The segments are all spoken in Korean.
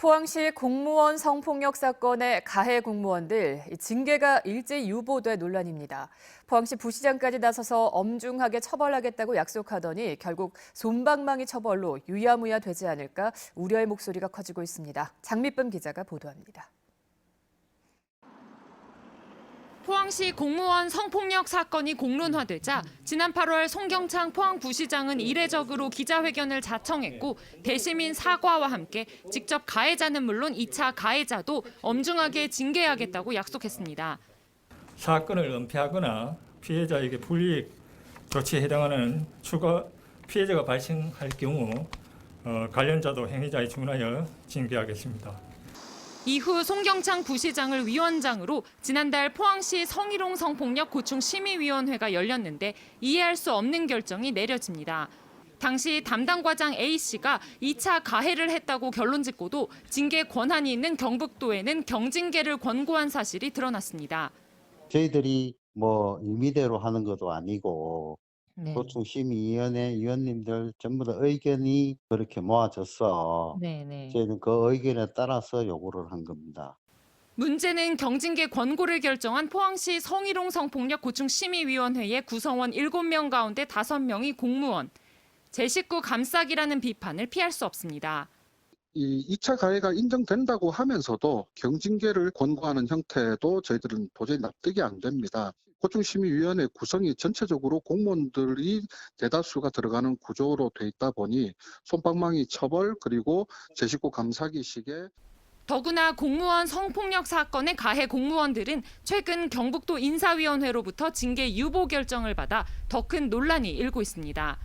포항시 공무원 성폭력 사건의 가해 공무원들 징계가 일제 유보돼 논란입니다. 포항시 부시장까지 나서서 엄중하게 처벌하겠다고 약속하더니 결국 솜방망이 처벌로 유야무야 되지 않을까 우려의 목소리가 커지고 있습니다. 장미쁨 기자가 보도합니다. 포항시 공무원 성폭력 사건이 공론화되자 지난 8월 송경창 포항부시장은 이례적으로 기자회견을 자청했고 대시민 사과와 함께 직접 가해자는 물론 2차 가해자도 엄중하게 징계하겠다고 약속했습니다. 사건을 은폐하거나 피해자에게 불이익 조치에 해당하는 추가 피해자가 발생할 경우 관련자도 행위자에 준하여 징계하겠습니다. 이후 송경창 부시장을 위원장으로 지난달 포항시 성희롱 성폭력 고충 심의위원회가 열렸는데 이해할 수 없는 결정이 내려집니다. 당시 담당 과장 A씨가 2차 가해를 했다고 결론 짓고도 징계 권한이 있는 경북도에는 경징계를 권고한 사실이 드러났습니다. 저희들이 임의대로 하는 것도 아니고 고충심의위원회 위원님들 전부 다 의견이 그렇게 모아져서 저희는 그 의견에 따라서 요구를 한 겁니다. 문제는 경징계 권고를 결정한 포항시 성희롱 성폭력 고충 심의위원회의 구성원 7명 가운데 5명이 공무원. 제 식구 감싸기라는 비판을 피할 수 없습니다. 이 2차 가해가 인정된다고 하면서도 경징계를 권고하는 형태도 저희들은 도저히 납득이 안 됩니다. 고충심의위원회 구성이 전체적으로 공무원들이 대다수가 들어가는 구조로 돼 있다 보니 솜방망이 처벌 그리고 제 식구 감싸기식의 더구나 공무원 성폭력 사건의 가해 공무원들은 최근 경북도 인사위원회로부터 징계 유보 결정을 받아 더 큰 논란이 일고 있습니다.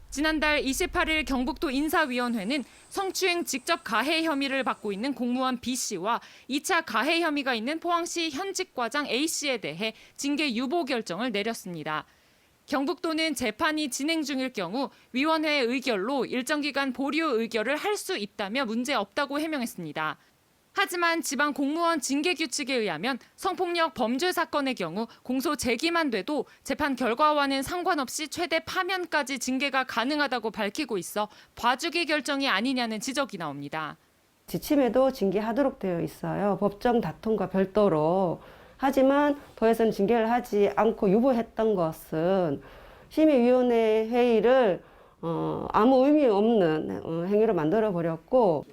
지난달 28일 경북도 인사위원회는 성추행 직접 가해 혐의를 받고 있는 공무원 B씨와 2차 가해 혐의가 있는 포항시 현직 과장 A씨에 대해 징계 유보 결정을 내렸습니다. 경북도는 재판이 진행 중일 경우 위원회의 의결로 일정 기간 보류 의결을 할 수 있다며 문제 없다고 해명했습니다. 하지만 지방 공무원 징계 규칙에 의하면 성폭력 범죄 사건의 경우 공소 제기만 돼도 재판 결과와는 상관없이 최대 파면까지 징계가 가능하다고 밝히고 있어 봐주기 결정이 아니냐는 지적이 나옵니다. 지침에도 징계하도록 되어 있어요. 법정 다툼과 별도로. 하지만 더해서는 징계를 하지 않고 유보했던 것은 심의위원회 회의를 아무 의미 없는 행위로 만들어버렸고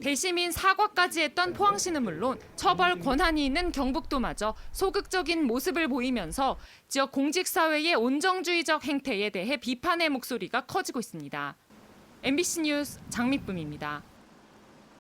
대시민 사과까지 했던 포항시는 물론 처벌 권한이 있는 경북도마저 소극적인 모습을 보이면서 지역 공직사회의 온정주의적 행태에 대해 비판의 목소리가 커지고 있습니다. MBC 뉴스 장미쁨입니다.